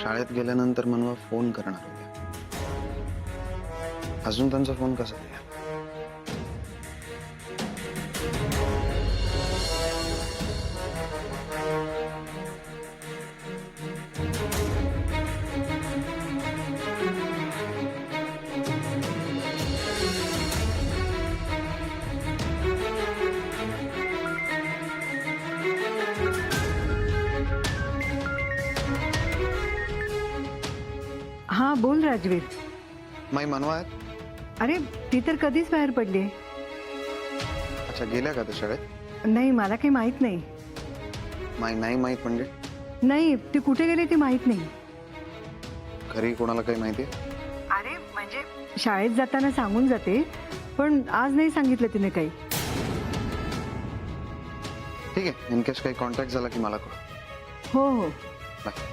शाळेत गेल्यानंतर मनवा फोन करणार होते. अजून त्यांचा फोन कसा आहे? हाँ बोल राजवीर. माई मनवा आहेत. अरे ती तर कधीच बाहेर पडली. अच्छा, गेल्या का त्या शाळेत? नाही, मला काही माहित नाही. माई नाही माहित म्हणजे? नाही, ती कुठे गेली ते माहित नाही. घरी कोणाला काही माहिती? अरे म्हणजे शाळेत जाताना सांगून जाते, पण आज नाही सांगितलं तिने काही. ठीक आहे, इन केस काही कॉन्टॅक्ट झाला की मला कळ. हो हो. बाय.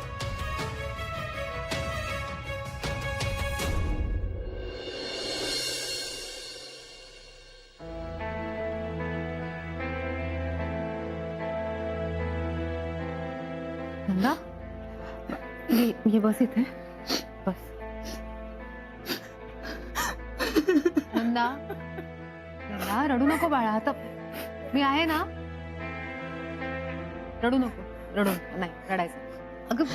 नंदा, ये बस इथे बस. नंदा, नंदा रडू नको बाळा. आता मी आहे ना. रडू नको, रडू नको. नाही रडायचं. अगं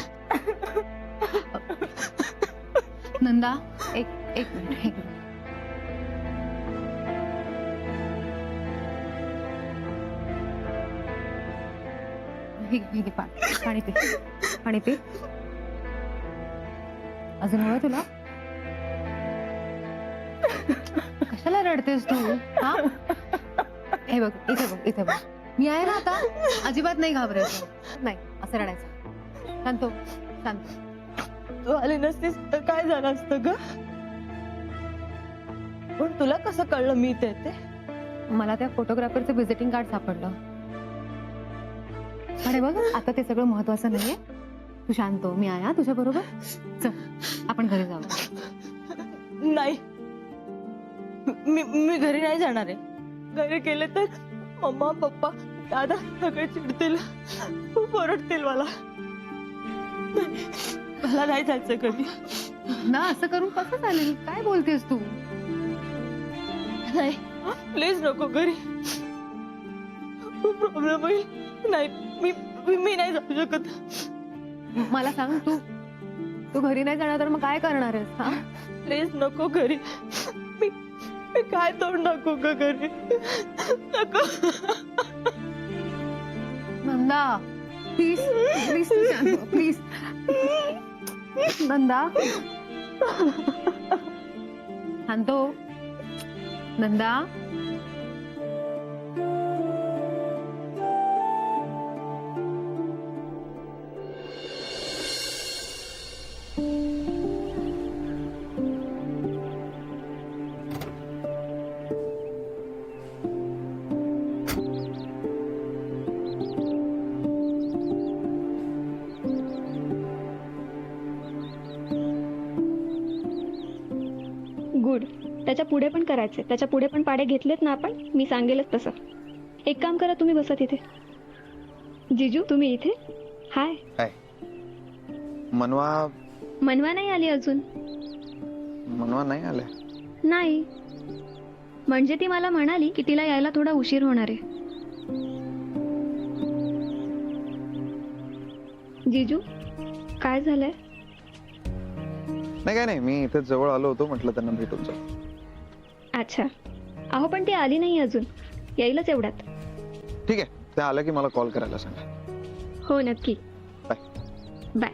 नंदा, एक एक मिनिट, एक मिनिट. हे घे पाणी पे, पाणी पे. अजून हवं तुला? कशाला रडतेस तू? हा, हे बघ, इथे बघ, इथे बघ. मी आहे ना आता. अजिबात नाही घाबरायचं. नाही असं रडायचं. शांत हो, शांत. तू आली नसतीस तर काय झालं असतं ग? पण तुला कसं कळलं मी इथे येते? मला त्या फोटोग्राफरचं व्हिजिटिंग कार्ड सापडलं. अरे बघ, आता ते सगळं महत्वाचं नाहीये. तू शांत हो, मी आहे तुझ्या बरोबर. चल आपण घरी जाऊ. नाही, मी घरी नाही जाणार आहे. घरी गेले तर मम्मा पप्पा दादा सगळे चिडतील, खूप ओरडतील मला. मला नाही जायचं कधी. ना असं करून कसं चालेल? काय बोलतेस तू? नाही प्लीज नको, घरी खूप प्रॉब्लेम होईल. नाही, मी नाही जाऊ शकत. मला सांग, तू घरी नाही जाणार तर मग काय करणार आहेस? हा, प्लीज नको घरी. मी काय तोंड नको ग घरी. नको. Nanda please, please please. Nanda शांत हो. नंदा, गुड. त्याच्या पुढे पण करायचे. त्याच्या पुढे पण पाडे घेतलेत ना आपण. मी सांगेलच तसं. एक काम करा, तुम्ही बसा तिथे. जिजू तुम्ही इथे. हाय. काय मनवा? मनवा नाही आली अजून. मनवा नाही आले? नाही, म्हणजे ती मला म्हणाली की तिला यायला थोडा उशीर होणार आहे. जिजू काय झालंय? नाही, काय नाही. मी इथे जवळ आलो होतो, म्हटलं त्यांना भेटून जाऊ. अच्छा. अहो पण ती आली नाही अजून. येईलच एवढ्यात. ठीक आहे, ते आलं की मला कॉल करायला सांगा. हो नक्की. बाय. बाय.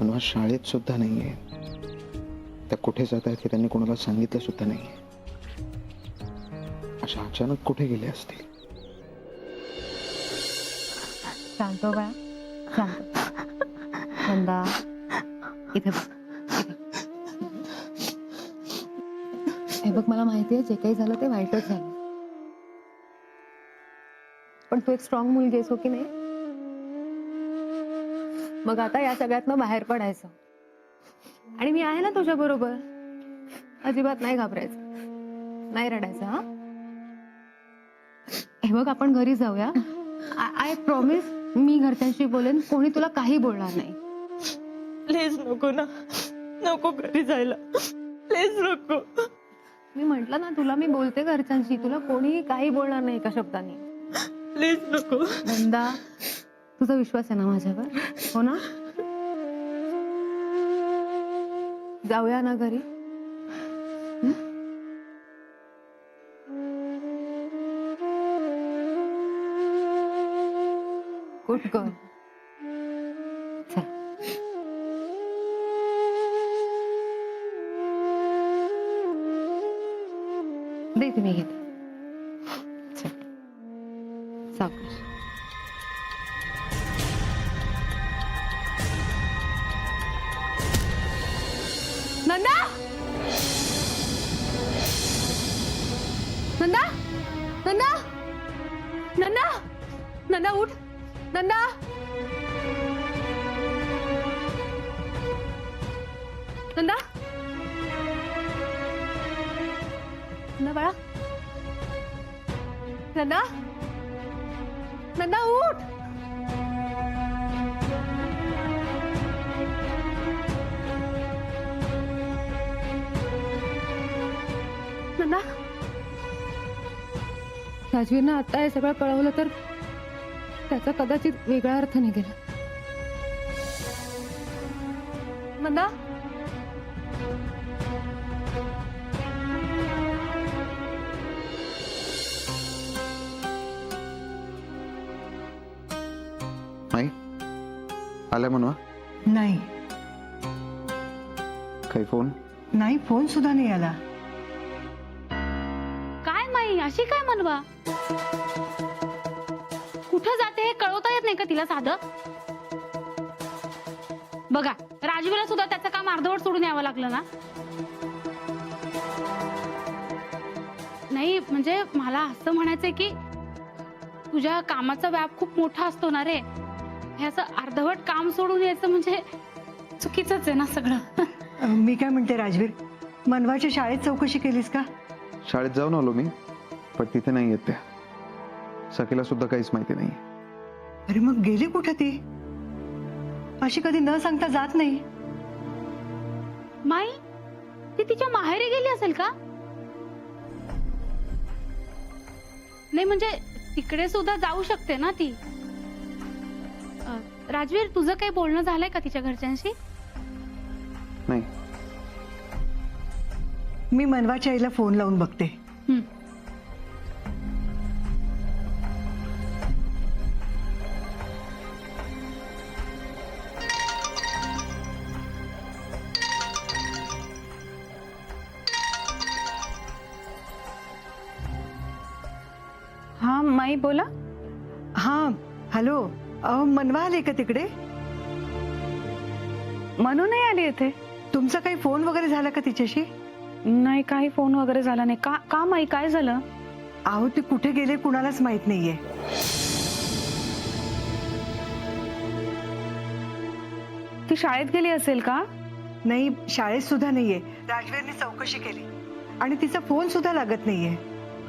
मनवा शाळेत सुद्धा नाहीये. त्या कुठे जात आहेत हे त्यांनी कोणाला सांगितलं सुद्धा नाहीये. अशा अचानक कुठे गेले असतील? शांत हो बाळा, शांत. नंदा इथे बघ, इथे. हे बघ, मला माहितीये जे काही झालं ते वाईटच झालं, पण तू एक स्ट्रॉंग मुलगी आहेस, हो की नाही? मग आता या सगळ्यातनं बाहेर पडायचं. आणि मी आहे ना तुझ्या बरोबर. अजिबात नाही घाबरायचं, नाही रडायचं. हा हे बघ, आपण घरी जाऊया. आय प्रॉमिस, मी घरच्यांशी बोलेन, कोणी तुला काही बोलणार नाही. प्लीज नको ना, नको घरी जायला, प्लीज नको. मी म्हंटल ना तुला, मी बोलते घरच्यांशी, तुला कोणी काही बोलणार नाही एका शब्दाने. प्लीज नको. नंदा, तुझा विश्वास आहे ना माझ्यावर? हो ना? जाऊया ना घरी? Good girl. चल. दे, तुम्ही घेते. चल, सावकाश. नंदा, नंदा, नंदा, नंदा, नंदा उठ. नंदा, नंदा, नंदा बाळा, नंदा, नंदा उठ. नंदा, राजवीरनं आता हे सगळं कळवलं तर त्याचा कदाचित वेगळा अर्थ निघेल. नंदा, नाही आल्या म्हणवा. नाही काही फोन? नाही, फोन सुद्धा नाही आला. काय माई, अशी काय म्हणवा? कुठं जाते हे कळवता येत नाही का तिला साधं? बघा, राजवीला सुद्धा त्याचं काम अर्धवट सोडून यावं लागलं ना. नाही म्हणजे मला असं म्हणायचंय की तुझ्या कामाचा व्याप खूप मोठा असतो ना रे. हे असं अर्धवट काम सोडून यायचं म्हणजे चुकीचंच आहे ना सगळं. मी काय म्हणते राजवीर, मनवाच्या शाळेत चौकशी केलीस का? शाळेत जाऊन आलो मी, पण तिथे नाही येत त्या. सखीला सुद्धा काहीच माहिती नाही. अरे मग गेली कुठे ती? अशी कधी न सांगता जात नाही. माई, ती तिच्या माहेरी गेली असेल का? नाही म्हणजे तिकडे सुद्धा जाऊ शकते ना ती. राजवीर, तुझं काही बोलणं झालंय का तिच्या घरच्यांशी? नाही. मी मनवाच्या आईला फोन लावून बघते. हा माई, बोला. हा हॅलो, मनवा आले का तिकडे? म्हणून नाही आली इथे. तुमचा काही फोन वगैरे झाला का तिच्याशी? नाही, काही फोन वगैरे झाला नाही. का माई, काय झालं? अहो, ती कुठे गेले कुणालाच माहित नाहीये. ती शाळेत गेली असेल का? नाही, शाळेत सुद्धा नाहीये. राजवीरने चौकशी केली आणि तिचा फोन सुद्धा लागत नाहीये.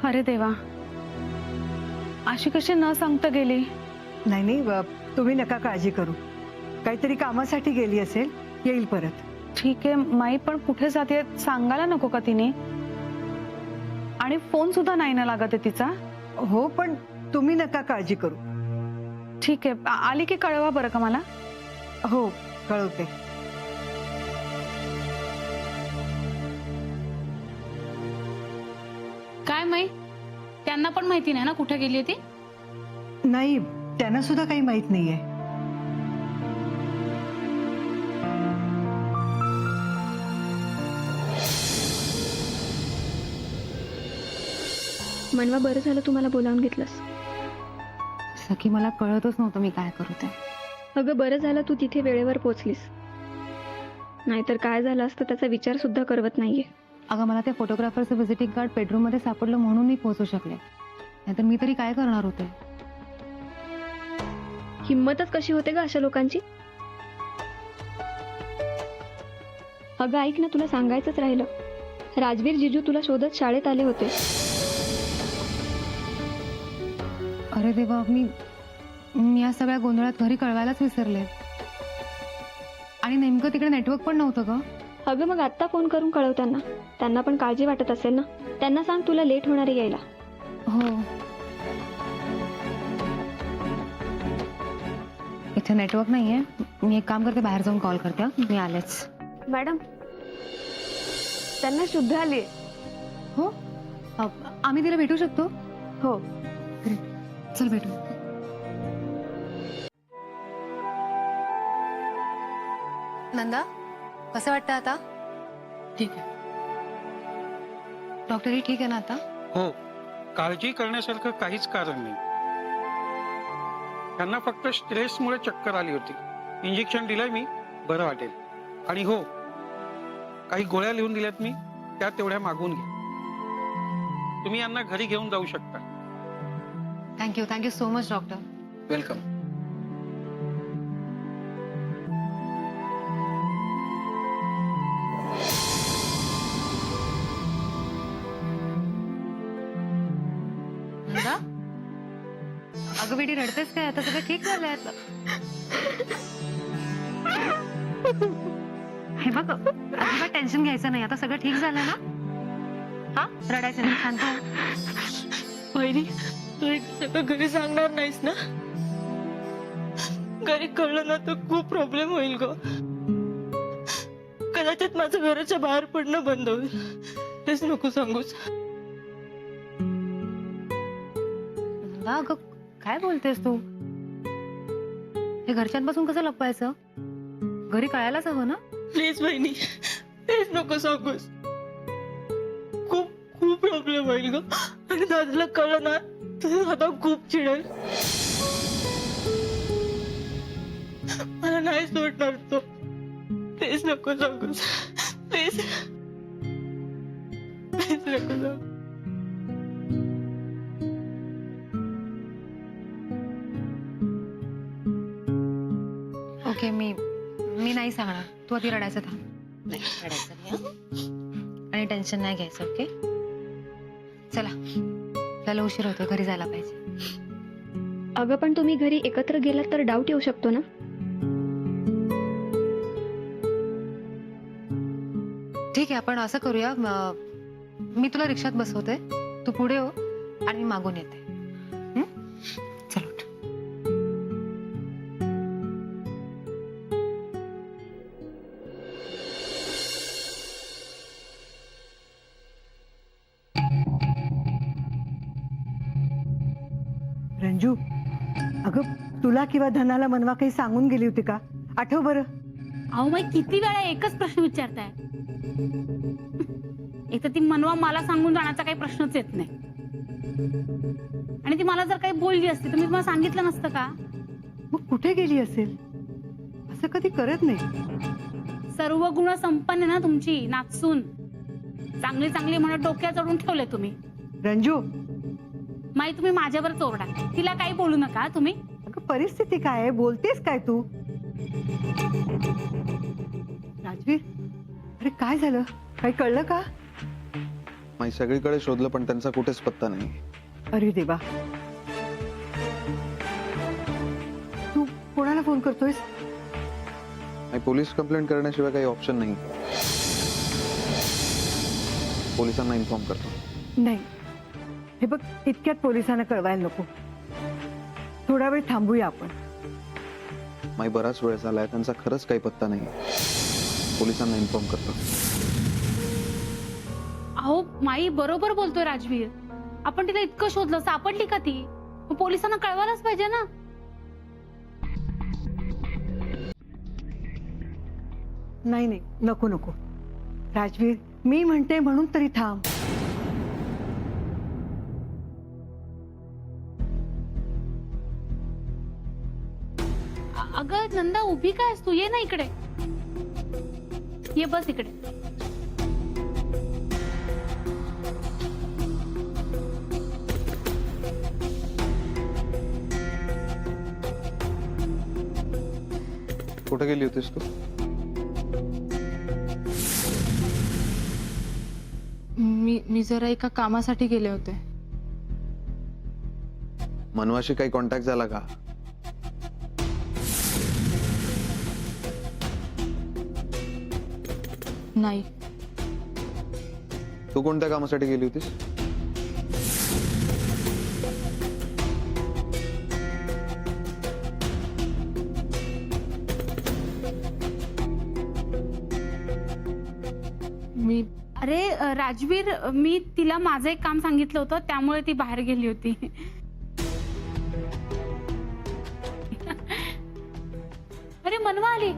अरे देवा, अशी कशी न सांगता गेली? नाही नाही, तुम्ही नका काळजी करू. काहीतरी कामासाठी गेली असेल, येईल परत. ठीक आहे माई, पण कुठे जाते सांगायला नको का तिने? आणि फोन सुद्धा नाही ना लागत आहे तिचा. हो, पण तुम्ही नका काळजी करू. ठीक आहे, आली की कळवा बरं का मला. हो, कळवते. काय माई, त्यांना पण माहिती नाही ना कुठे गेली ती? नाही, त्यांना सुद्धा काही माहित नाहीये. मनवा, बरं झालं तुम्हाला बोलावून घेतलंस. सखी, मला कळतच नव्हतं मी काय करू ते. अगं, बरं झालं तू तिथे वेळेवर पोहोचलीस. नाहीतर काय झालं असतं त्याचा विचार सुद्धा करवत नाहीये. अगं, मला त्या फोटोग्राफरचं व्हिजिटिंग कार्ड बेडरूम मध्ये सापडलं म्हणून मी पोहोचू शकले, नाहीतर मी तरी काय करणार होते. हिम्मतच कशी होते ग अशा लोकांची? अगं ऐक ना, तुला सांगायचंच राहिलं. राजवीर जिजू तुला शोधत शाळेत आले होते. अरे देवा, मी या सगळ्या गोंधळात घरी कळवायलाच विसरले. आणि नेमकं तिकडे नेटवर्क पण नव्हतं ग. अगं मग आत्ता फोन करून कळव त्यांना. त्यांना पण काळजी वाटत असेल ना. त्यांना सांग तुला लेट होणार आहे यायला. हो, इथे नेटवर्क नाहीये. मी एक काम करते, बाहेर जाऊन कॉल करते. मी आलेच. मॅडम, त्यांना शुद्ध आली. हो, आम्ही तिला भेटू शकतो. हो. चल भेटू. नंदा, कसं वाटतं आता? ठीक आहे. डॉक्टर ही ठीक आहे ना आता? हो, काळजी करण्यासारखं काहीच कारण नाही. त्यांना फक्त स्ट्रेसमुळे चक्कर आली होती. इंजेक्शन दिलंय मी, बरं वाटेल. आणि हो, काही गोळ्या लिहून दिल्यात मी, त्या तेवढ्या मागवून घ्या. तुम्ही यांना घरी घेऊन जाऊ शकता. Thank you so much doctor. Welcome. Nanda, अगं बेटी रडतेस काय? आता सगळं ठीक झालंय. हे बघ, अजिबात टेन्शन घ्यायचं नाही. आता सगळं ठीक झालं ना? हा, रडायचं नाही. शांत हो. वहिनी, तू एक सगळं घरी सांगणार नाहीस ना? घरी कळलं ना तर खूप प्रॉब्लेम होईल ग. कदाचित माझं घराच्या बाहेर पडणं बंद होईल. तेच नको सांगूस. नंदा, अगं काय बोलतेस तू? हे घरच्यांपासून कसं लपवायचं? घरी कळायलाच हवं ना? प्लीज वहिनी, तेच नको सांगूस. खूप खूप प्रॉब्लेम होईल ग. आणि दादाला कळलं ना तर दादा खूप चिडेल. मला नाही सोडणार तो. तेच नको सांगूस. प्लीज प्लीज नको सांगू. ओके, मी नाही सांगणार. तू आधी रडायचं थांब. नाही रडायचं नाही. आणि टेन्शन नाही घ्यायचं. ओके, चला, आपल्याला उशीर होतो, घरी जायला पाहिजे. अगं पण तुम्ही घरी एकत्र गेलात तर डाऊट येऊ शकतो ना. ठीक आहे, आपण असं करूया. मी तुला रिक्षात बसवते, तू पुढे हो आणि मी मागून येते. चल उठ. रंजू, अगं तुला किंवा धनाला मनवा काही सांगून गेली होती का? आठव बरं. अहो मग किती वेळा एकच प्रश्न विचारताय? एक तर ती मनवा मला सांगून जाण्याचा काही प्रश्नच येत नाही. आणि ती मला जर काही बोलली असती तर मी तुम्हाला सांगितलं नसतं का? मग कुठे गेली असेल? असं कधी करत नाही. सर्व गुण संपन्न ना तुमची नाचून. चांगली चांगली म्हणत डोक्यात चढून ठेवले तुम्ही. रंजू, माई तुम्ही माझ्यावर चोरडा. तिला काही बोलू नका तुम्ही. अगं परिस्थिती काय आहे? बोलतेस काय तू? राजवीर, अरे काय झालं? काही कळलं का? मी सगळीकडे शोधलं पण त्यांचा कुठेच पत्ता नाही. अरे देवा, तू कोणाला फोन करतोयस? मी पोलीस कंप्लेंट करण्याशिवाय काही ऑप्शन नाही. पोलिसांना इन्फॉर्म करतो. नाही, हे बघ, इतक्यात पोलिसांना कळवायला नको. थोडा वेळ थांबूया आपण. माई बराच वेळ झालाय, त्यांचा खरंच काही पत्ता नाही. पोलिसांना इन्फॉर्म करतो. अहो माई बरोबर बोलतोय राजवीर. आपण तिला इतकं शोधलं, सापडली का ती? मग पोलिसांना कळवायलाच पाहिजे ना. नाही नाही, नको नको राजवीर, मी म्हणते म्हणून तरी थांब. अगं नंदा, उभी काय तू? ये ना इकडे. ये बस इकडे. कुठे गेली होतीस तू? मी जरा एका कामासाठी गेले होते. मनवाशी काही कॉन्टॅक्ट झाला का? नाही. तू कोणत्या कामासाठी गेली होतीस? मी अरे राजवीर, मी तिला माझं एक काम सांगितलं होतं त्यामुळे ती बाहेर गेली होती. अरे मनवा आली.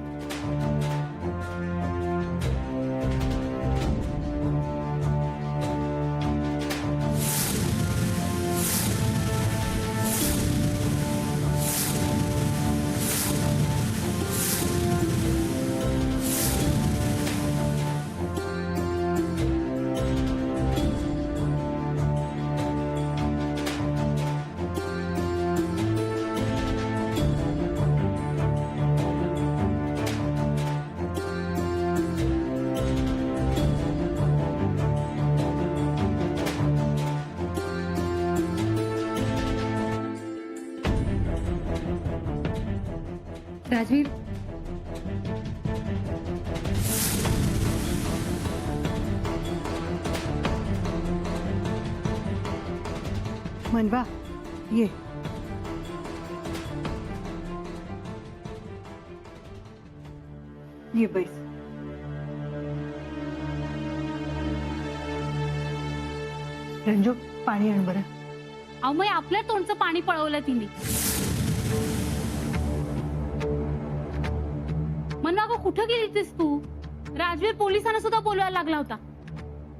राजवीर, मनवा ये. ये बैस. रंजू, पाणी आण बरं. अहो मग आपल्या तोंडचं पाणी पळवलं तिने. मनवा गं, कुठं गेलीस तू? राजवीर पोलिसांना सुद्धा बोलवायला लागला होता.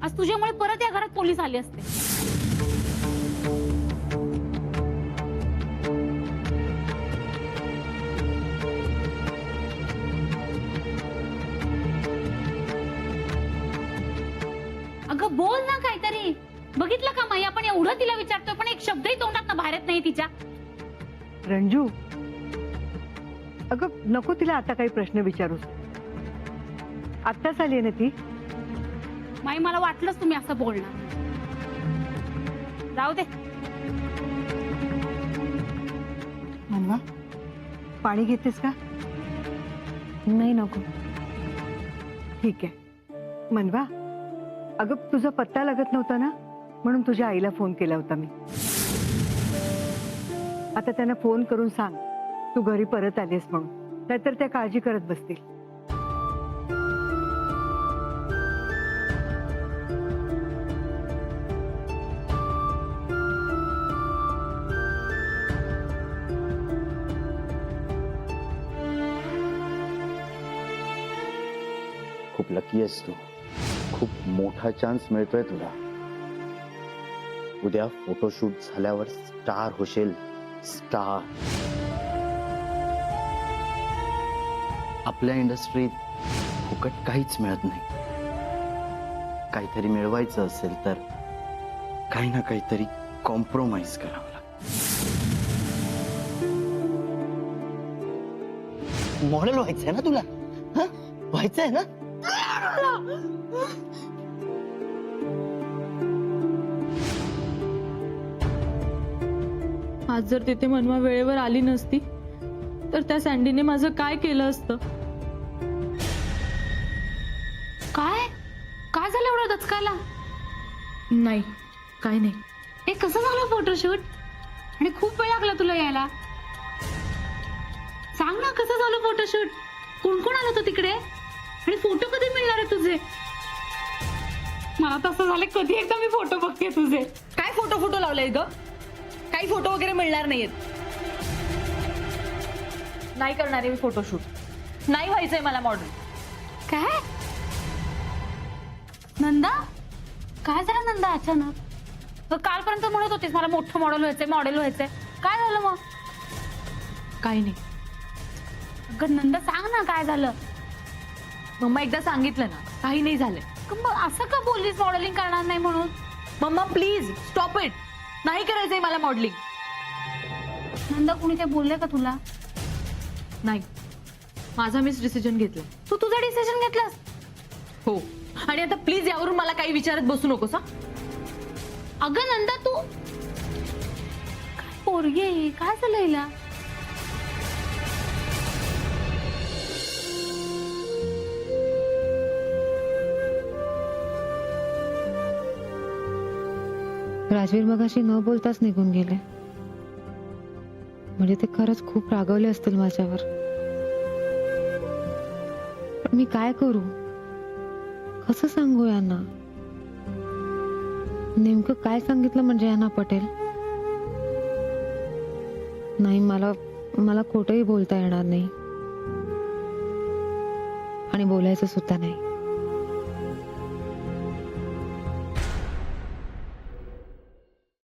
आज तुझ्यामुळे परत या घरात पोलीस आले असते. अगं बोल ना काहीतरी. बघितलं का माई, आपण एवढं तिला विचारतोय पण एक शब्दही तोंडात ना बाहेर येत नाही तिच्या. रंजू, अगं नको तिला आता काही प्रश्न विचारूस. आत्ताच आली ना ती. माई मला वाटलंच तुम्ही असं बोलणार. राहू दे. मनवा, पाणी घेतेस का? नाही नको. ठीक आहे. मनवा, अगं तुझा पत्ता लागत नव्हता ना, म्हणून तुझ्या आईला फोन केला होता मी. आता त्यांना फोन करून सांग तू घरी परत आलीस म्हणून, नाहीतर त्या काळजी करत बसतील. खूप लकी आहेस तू. खूप मोठा चान्स मिळतोय तुला. उद्या फोटोशूट झाल्यावर स्टार होशील. स्टार. आपल्या इंडस्ट्रीत फुकट काहीच मिळत नाही. काहीतरी मिळवायचं असेल तर काही ना काहीतरी कॉम्प्रोमाइज करावं लागतं. मॉडेल व्हायचंय ना तुला? व्हायचंय ना? आज जर तिथे मनवा वेळेवर आली नसती तर त्या सँडीने माझं काय केलं असतं? काय काय झालं एवढं दचकायला? नाही, काय नाही. हे कसं झालं फोटोशूट? आणि खूप वेळ लागला तुला यायला. सांग ना कसं झालं फोटोशूट? कोण कोण आलं होतं तिकडे? आणि फोटो कधी मिळणार आहे तुझे? मला तसं झालं कधी एकदा मी फोटो बघते तुझे. काय फोटो लावलाय ग? काही फोटो वगैरे मिळणार नाहीयेत. नाही करणार आहे मी फोटोशूट. नाही व्हायचंय मला मॉडेल. काय नंदा? काय झालं नंदा अचानक? कालपर्यंत म्हणत होतीस मला मोठं मॉडेल व्हायचंय. काय झालं मग? काही नाही. अगं नंदा सांग ना काय झालं? मम्मा एकदा सांगितलं ना, काही नाही झालंय. मग असं का बोललीस मॉडेलिंग करणार नाही म्हणून? मम्मा प्लीज स्टॉप इट. नाही करायचंय मला मॉडेलिंग. नंदा कुणी काय बोललंय का तुला? नाही, माझा मीच डिसिजन घेतला. तू तुझा डिसिजन घेतलास? हो. आणि आता प्लीज यावरून मला काही विचारत बसू नकोस. अगं नंदा तू काय पोरगी आहे, काय झालं हिला? राजवीर मगाशी न बोलताच निघून गेले. म्हणजे ते खरंच खूप रागवले असतील माझ्यावर. पण मी काय करू, कसं सांगू यांना? नेमकं काय सांगितलं म्हणजे यांना पटेल? नाही, मला खोटंही बोलता येणार नाही आणि बोलायचं सुद्धा नाही.